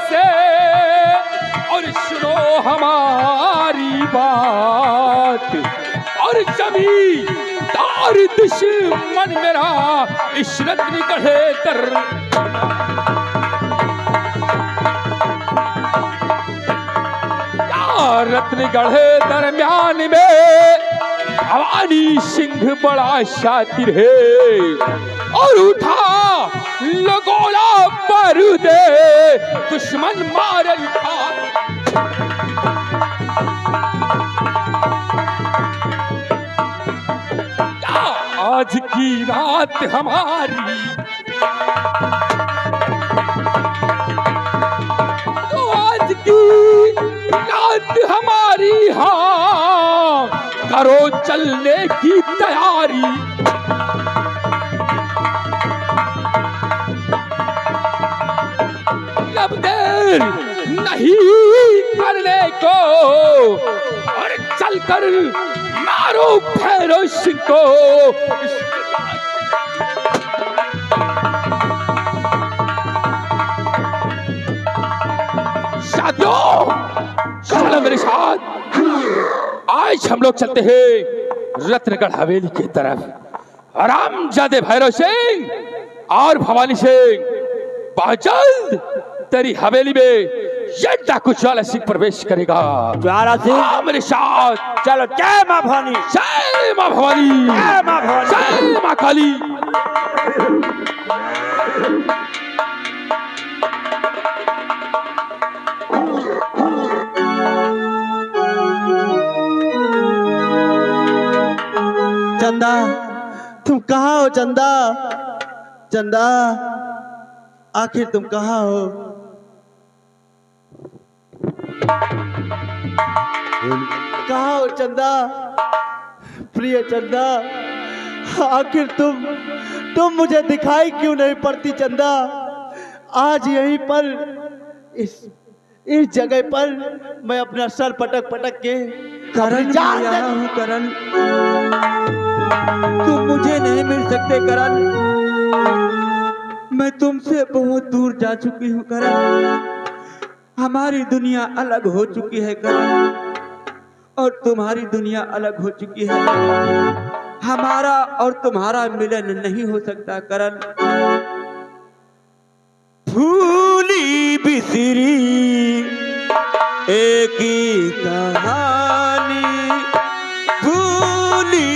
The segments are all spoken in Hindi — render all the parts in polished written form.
से और सुनो हमारी बात। और जमींदार दुश्मन मेरा इस रत्न गढ़े दर रत्न गढ़े दरम्यान में भवानी सिंह बड़ा शातिर है और उठा लगोला बारूद दुश्मन मारल था। आज की रात हमारी तो आज की रात हमारी, हाँ करो चलने की तैयारी। अब देर नहीं करने को और चलकर मारो भैरव सिंह को। साथियों चलो मेरे साथ, आज हम लोग चलते हैं रत्नगढ़ हवेली की तरफ। रामजादे भैरव सिंह और भवानी सिंह बहुत जल्द तेरी हवेली में ये डाकू ज्वाला सिंह प्रवेश करेगा। ज्वाला सिंह मेरे साथ चलो। जय माँ भवानी, जय माँ भवानी, जय माँ भवानी, जय माँ काली। चंदा, तुम कहाँ हो चंदा? चंदा, आखिर तुम कहाँ हो? कहाँ हो चंदा? प्रिय चंदा, आखिर तुम मुझे दिखाई क्यों नहीं पड़ती चंदा? आज यहीं पर इस जगह पर मैं अपना सर पटक पटक के करण हूँ। करण, तुम मुझे नहीं मिल सकते करण। मैं तुमसे बहुत दूर जा चुकी हूँ करण। हमारी दुनिया अलग हो चुकी है करण, और तुम्हारी दुनिया अलग हो चुकी है। हमारा और तुम्हारा मिलन नहीं हो सकता करण। भूली बिसरी एक ही कहानी, भूली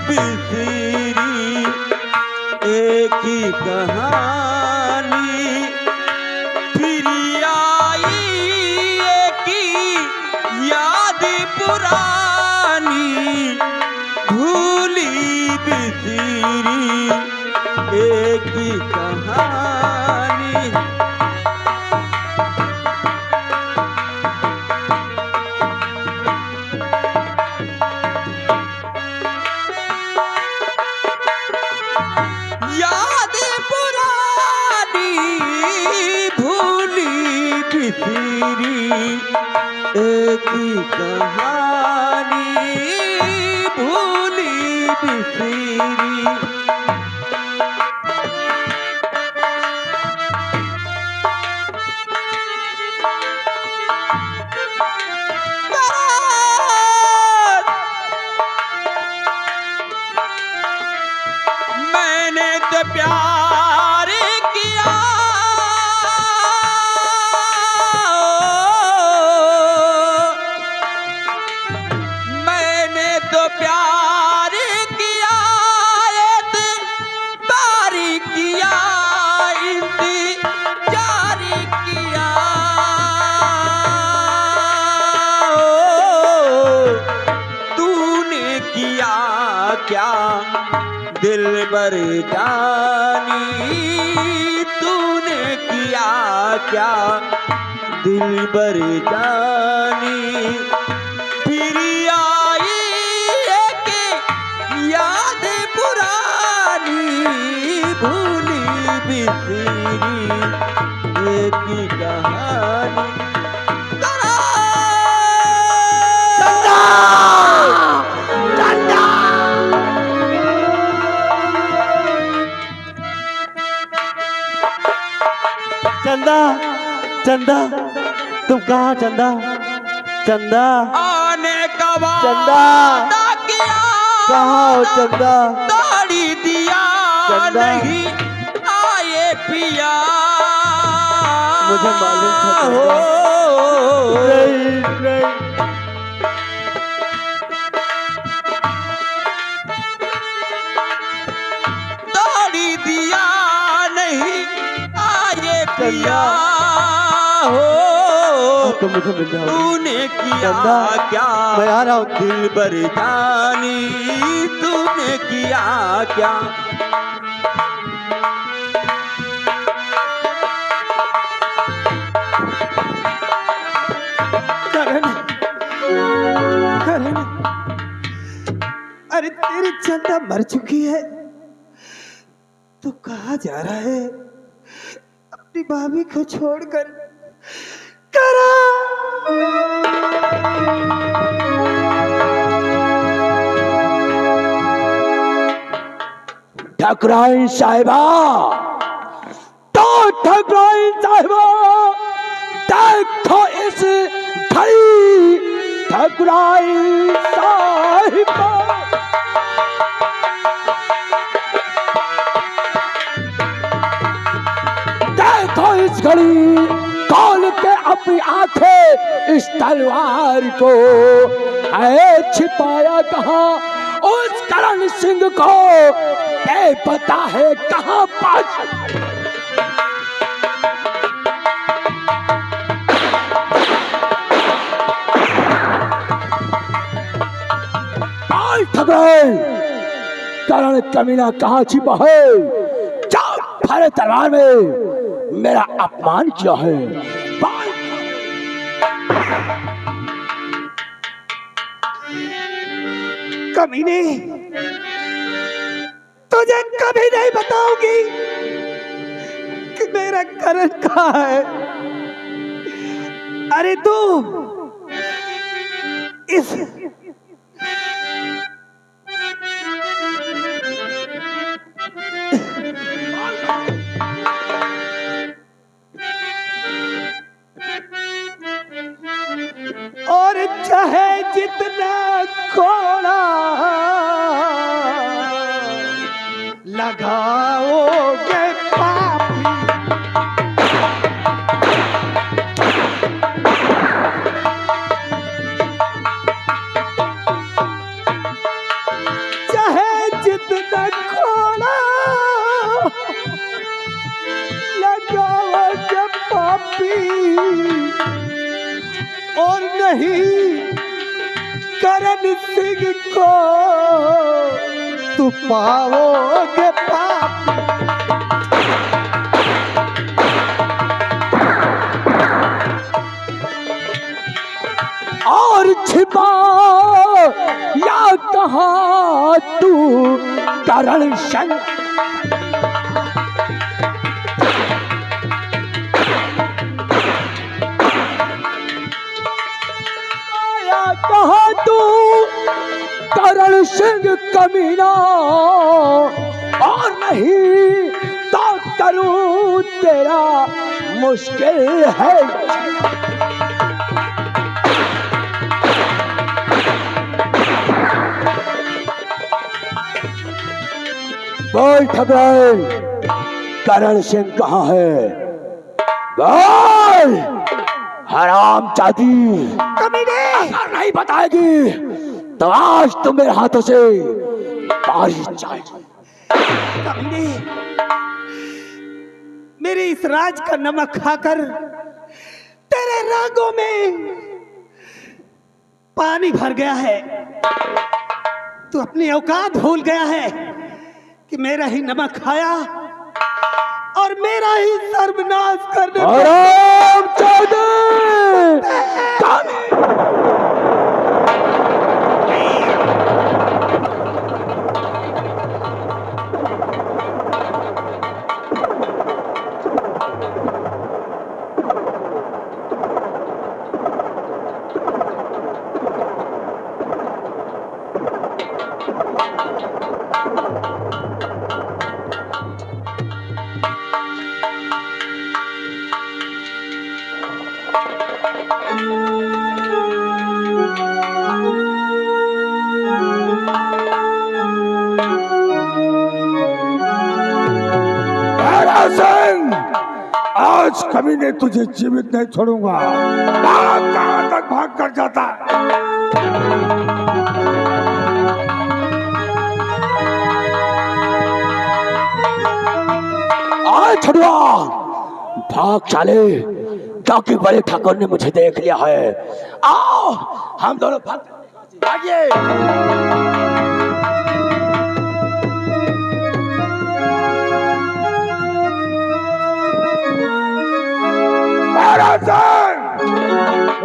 बिसरी एक ही कहानी, फिर आई एक ही याद पुरानी, भूली बिसरी एक ही कहानी। याद पुरानी भूली बिसरी एक ही कहानी, भूली बिसरी। मैंने तो प्यार किया, मैंने तो प्यार किया, एतबार किया, इंतजार किया। तूने किया क्या दिल बर जानी, तूने किया क्या दिल बर जानी, फिर आई एक याद पुरानी, भूली बिसरी एक ही कहानी। चंदा, चंदा तुम कहाँ चंदा? चंदा आने का चंदा वादा किया, कहाँ हो चंदा? दाढ़ी दिया चंदा। नहीं आए पिया। मुझे मालूम था हो नहीं नहीं दाढ़ी दिया नहीं आए पिया। हो तो मुझे मिल जाओ। तूने किया चंदा, क्या मैं आ रहा हूँ। दिल भर जानी, तूने किया क्या? करण, करण, अरे तेरी चंदा मर चुकी है। तू कहाँ जा रहा है अपनी भाभी को छोड़कर? ठकुराइन साहिबा, तो ठकुराइन साहिबा देखो इस घड़ी ठकुराइन साहिबा। देखो इस घड़ी खोल के अपनी आंखें इस तलवार को, है छिपाया कहाँ उस करण सिंह को, ये पता है कहाँ पास। ठकुराइन, करण कमीना कहाँ छिपा है? जाओ भरे दरबार में मेरा अपमान किया है। कमीने, तुझे कभी नहीं बताऊंगी कि मेरा करण कहाँ है। अरे तू इस और चाहे जितना कोड़ा लगाओगे पापी, चाहे जितना कोड़ा लगाओगे पापी, और नहीं करण सिंह को तू पाओगे पाप। और छिपा या कहाँ तू करण सिंह? कहाँ तू करण सिंह कमीना, और नहीं तो करूं तेरा मुश्किल है। बोल ठकुराइन, करण सिंह कहाँ है? बोल हराम जादी, अगर नहीं बताएगी तो आज तुम मेरे हाथों से मारी जाएगी। कमीने, मेरे इस राज का नमक खाकर तेरे रागों में पानी भर गया है। तू अपनी औकात भूल गया है कि मेरा ही नमक खाया और मेरा ही सर्वनाश करने हराम जादी। भैरव सिंह, आज कमीने तुझे जीवित नहीं छोड़ूंगा। कहां तक भाग कर जाता है? आज छुड़वा भाग चले, क्योंकि बड़े ठाकुर ने मुझे देख लिया है। आओ हम दोनों भागिए।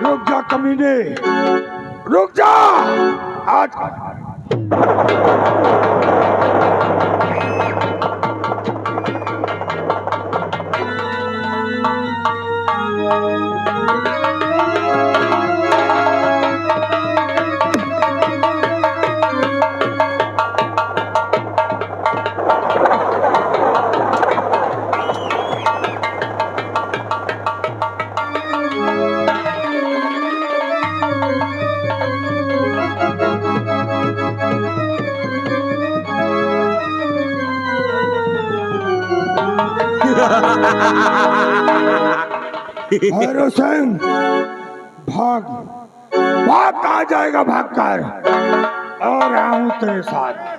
रुक जा कमीने, रुक जा। आज भैरव सिंह, भाग भाग, कहाँ जाएगा भाग कर, और आऊं तेरे साथ।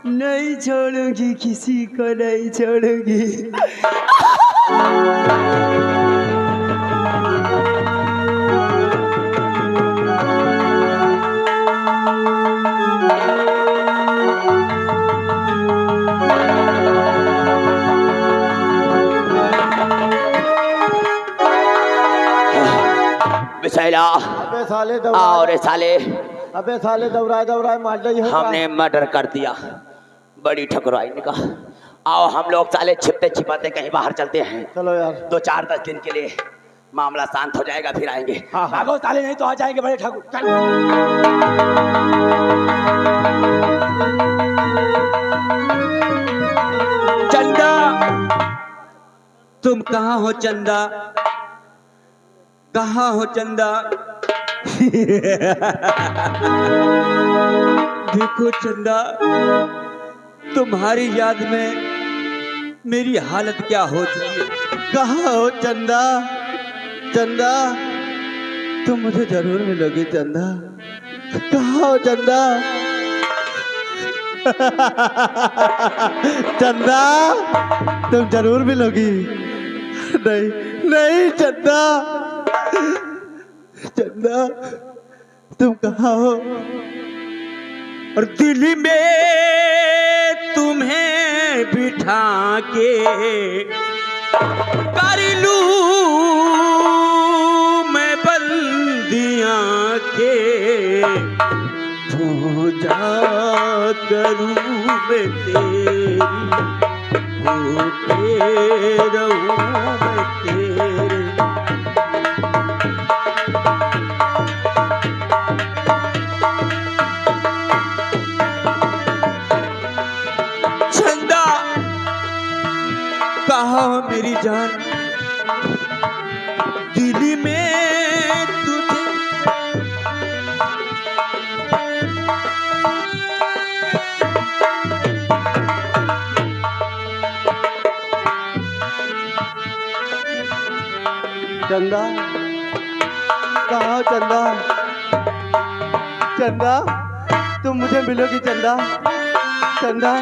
नहीं छोड़ूंगी, किसी को नहीं छोड़ूंगी। विशैला अबे साले और साले, अबे साले दौड़ाए दौड़ाए मार रही है। हमने मर्डर कर दिया। बड़ी ठकुराई ने कहा आओ हम लोग साले छिपते छिपाते कहीं बाहर चलते हैं। चलो यार, 2-4-10 दिन के लिए मामला शांत हो जाएगा, फिर आएंगे। हाँ। भागो साले, नहीं तो आ जाएंगे बड़े ठाकुर। चंदा, तुम कहाँ हो चंदा? कहाँ हो चंदा? देखो चंदा, तुम्हारी याद में मेरी हालत क्या हो चुकी है। कहाँ हो चंदा? चंदा, तुम मुझे जरूर मिलोगी चंदा। कहाँ हो चंदा? चंदा, तुम जरूर मिलोगी। नहीं नहीं चंदा, चंदा तुम कहाँ हो? और दिल में तुम्हें बिठा के कर लूं मैं बंदियां के, पूजा करूं मैं तेरी, होते रहूं मैं तेरे। चंदा, कहाँ हो मेरी जान? दिल में तुझे चंदा, कहाँ हो चंदा? चंदा, तुम मुझे मिलोगी चंदा? चंदा,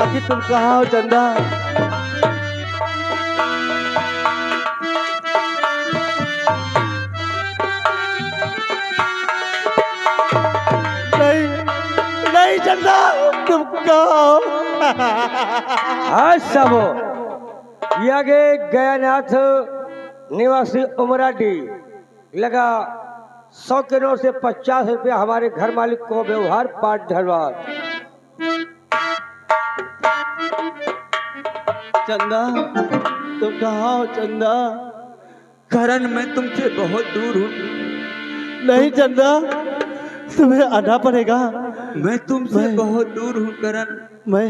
आखिर तुम कहाँ हो चंदा? चंदा तुम कहो। हाँ सबो यागे गयानाथ निवासी उमराडी लगा 100 के नोट से 50 रुपया हमारे घर मालिक को व्यवहार पाठ धन्यवाद। चंदा तुम कहाँ हो चंदा? करण मैं तुमसे बहुत दूर हूँ। नहीं चंदा तुम्हें आना पड़ेगा। मैं तुमसे बहुत दूर हूँ करण। मैं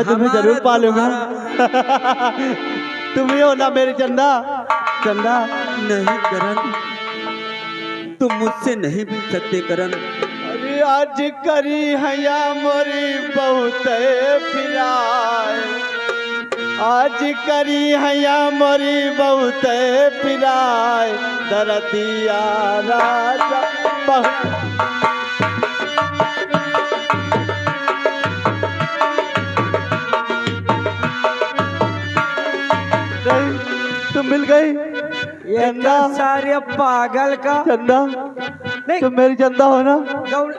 तुम्हें हमारा जरूर पालूंगा। तुम ही हो ना मेरी चंदा। चंदा नहीं करण, तुम मुझसे नहीं मिल सकते करण। अरे आज करी हैया मोरी बहुत फिराए, आज करी हैया मोरी बहुत फिराए, दरदिया राजा बहुत। तुम मिल गई चंदा। सारे पागल का चंदा नहीं तुम मेरी चंदा हो ना? गौर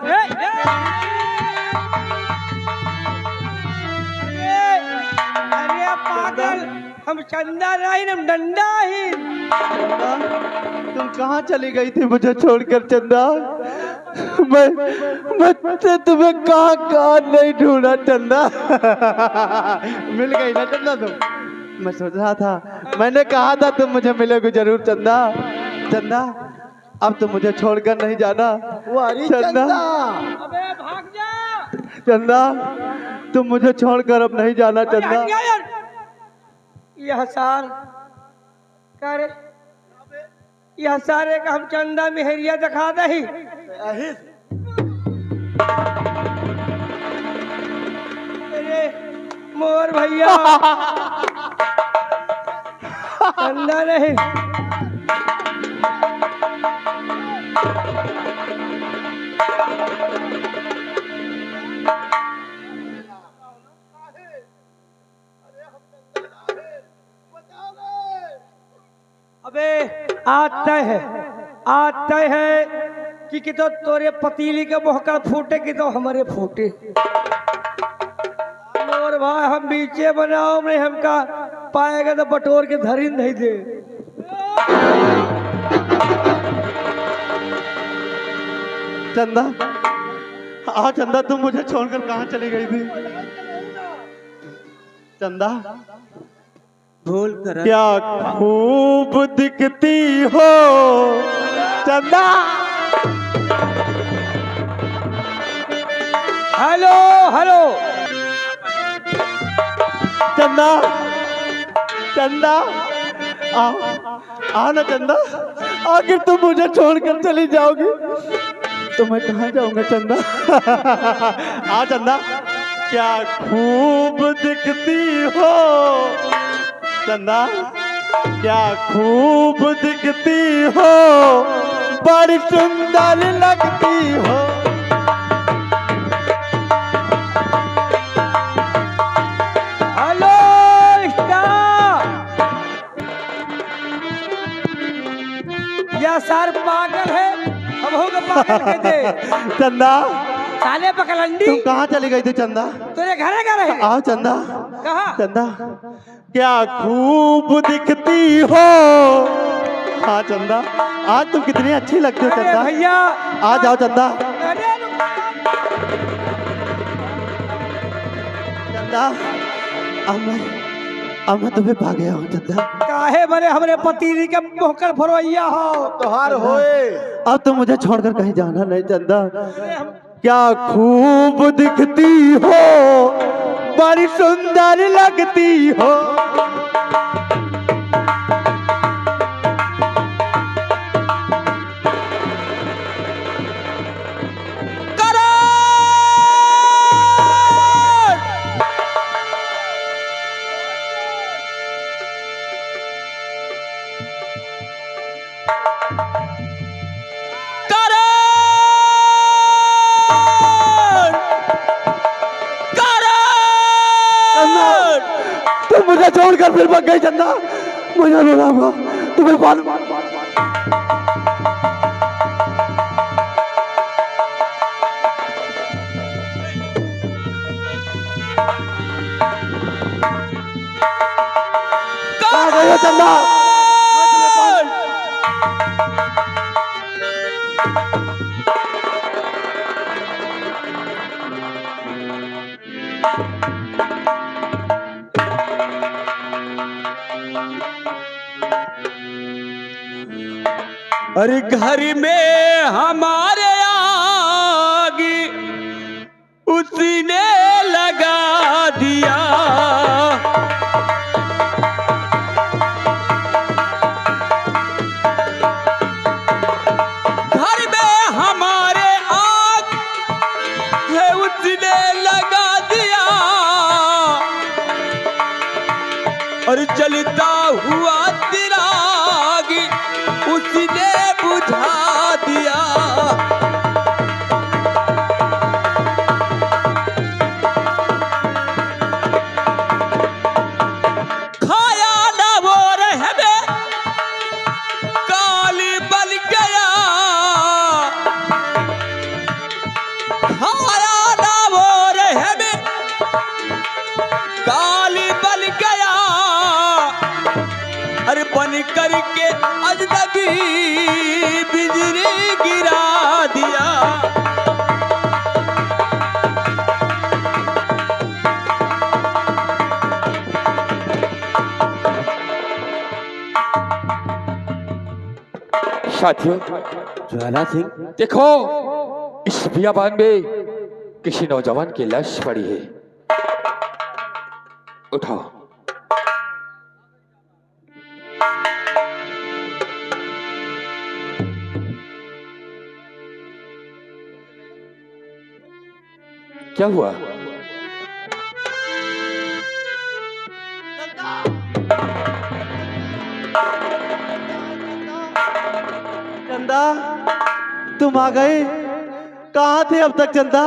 अरे पागल, हम चंदा नहीं हम डंडा ही। चंदा तुम कहाँ चली गई थी मुझे छोड़कर चंदा? मैं तुम्हें कहाँ कहाँ नहीं ढूंढा चंदा। मिल गई ना चंदा तुम? मैं सोच रहा था, मैंने कहा था तुम मुझे मिलोगे जरूर चंदा। चंदा अब तुम मुझे छोड़कर नहीं जाना चंदा। अबे भाग जा। चंदा तुम मुझे छोड़कर अब नहीं जाना चंदा। यह सार करे यह सारे का हम चंदा मेहरिया दिखा दही। अरे मोर भैया चंदा नहीं। अबे आता है कि तो तोरे पतीली के मोहकर फूटे कि तो हमारे फूटे। और भाई हम बीचे बनाओ में हमका पाएगा तो बटोर के धरी नहीं दे। चंदा चंदा तुम मुझे छोड़कर कहाँ चली गई थी? चंदा बोल करण। क्या खूब दिखती हो चंदा। हेलो हेलो चंदा चंदा आओ ना चंदा। आखिर तुम मुझे छोड़कर चली जाओगी तो मैं कहाँ जाऊंगा चंदा। चंदा क्या खूब दिखती हो चंदा, क्या खूब दिखती हो, बड़ी सुंदर लगती हो। हेलो स्टार, यह सार पागल है, अब होगा पागल कहते। चंदा साले पकलंडी, तुम कहाँ चली गई थी चंदा? तेरे घरे का रहे। आओ चंदा। कहाँ? चंदा क्या खूब दिखती हो। हाँ चंदा आज तुम कितनी अच्छी लगती हो चंदा। भैया आ जाओ चंदा। अरे चंदा अब मैं तुम्हें पा गया हूँ चंदा। काहे बने हमरे पति के मोहकर फरवैया हो तोहार होए। अब तुम मुझे छोड़कर कहीं जाना नहीं चंदा। क्या खूब दिखती हो, बड़ी सुंदर लगती हो। तुम मुझे छोड़कर फिर भाग गई चंदा। मुझे रुलाऊंगा तुम्हें मालूम। चंदा। अरे घर में हमारे आग उसने लगा दिया। घर में हमारे आग है उसने लगा दिया। और जलता हुआ चिराग उसने बुझा दिया। खाया ना वो रहमे काली बन गया। खाया ना वो रहमे काली बन गया। अरे बन करके अजनबी बिजली गिरा दिया। साथियों, ज्वाला सिंह, देखो इस बियाबान में किसी नौजवान की लाश पड़ी है। उठाओ। क्या हुआ? चंदा, तुम आ गए। कहाँ थे अब तक चंदा?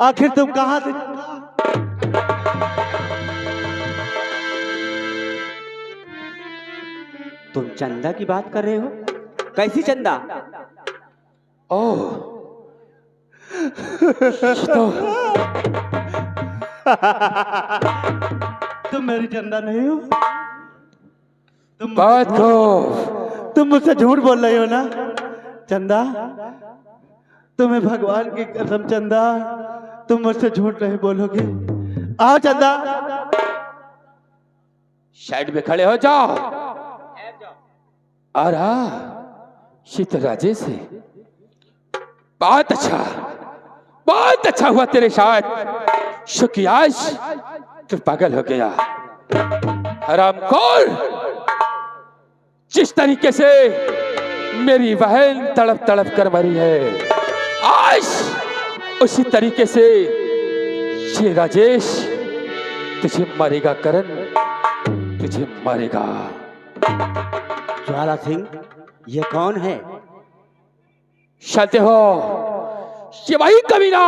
आखिर तुम कहाँ थे? तुम चंदा की बात कर रहे हो? कैसी चंदा? ओह, तो तुम मेरी चंदा नहीं हो। बात को तुम मुझसे झूठ बोल रही हो ना चंदा? तुम्हें भगवान की कसम चंदा, तुम मुझसे झूठ नहीं बोलोगे। आओ चंदा। साइड में खड़े हो जाओ। आ रहा शीत राजेश है। बहुत अच्छा हुआ तेरे साथ। शुक्रियाज तू पागल हो गया। हरामखोर, जिस तरीके से मेरी बहन तड़प तड़प कर मरी है, आज उसी तरीके से ये राजेश तुझे मारेगा। करण तुझे मारेगा। ज्वाला सिंह, ये कौन है? शांति हो, ये वही कमीना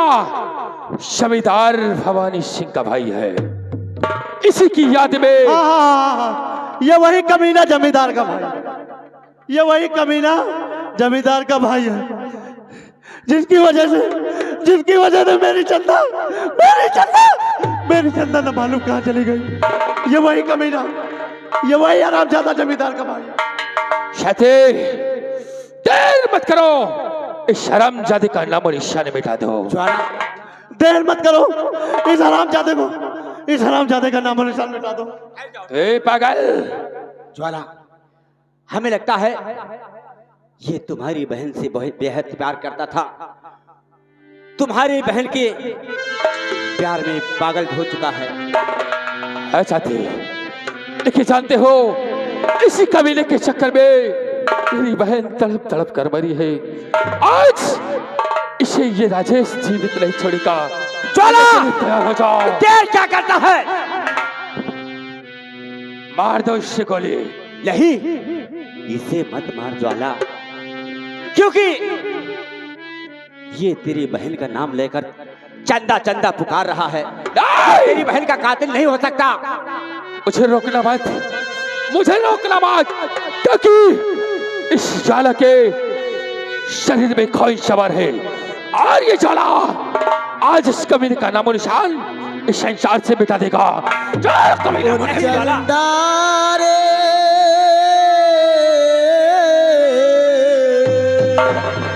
जमींदार भवानी सिंह का भाई है। इसी की याद में ये वही कमीना जमींदार का भाई। ये वही कमीना जमींदार का भाई है, जिसकी वजह से मेरी चंदा न मालूम कहाँ चली गई। ये वही कमीना, ये वही हरामजादा जमींदार का भाई है। शांति, देर मत करो। इस हरामजादे का नाम और निशान मिटा दो। देर मत करो। इस हरामजादे का नाम और निशान मिटा दो। ए पागल, ज्वाला, हमें लगता है ये तुम्हारी बहन से बहुत बेहद प्यार करता था। तुम्हारी बहन के प्यार में पागल हो चुका है। ऐसा थे, लेकिन जानते हो इसी कमीने के चक्कर में मेरी बहन तड़प तड़प कर मरी है। आज इसे ये राजेश जीवित नहीं छोड़ेगा। ज्वाला, तैयार हो जाओ। देर क्या करता है? मार दो इससे गोली। नहीं, इसे मत मार ज्वाला, क्योंकि ये तेरी बहन का नाम लेकर चंदा चंदा पुकार रहा है। तेरी बहन का कातिल नहीं हो सकता। मुझे रोकना मत, क्योंकि इस ज्वाला के शरीर में खोई सवार है। और ये ज्वाला आज इस कमीने का नामो निशान इस संसार से मिटा देगा। चंदा रे से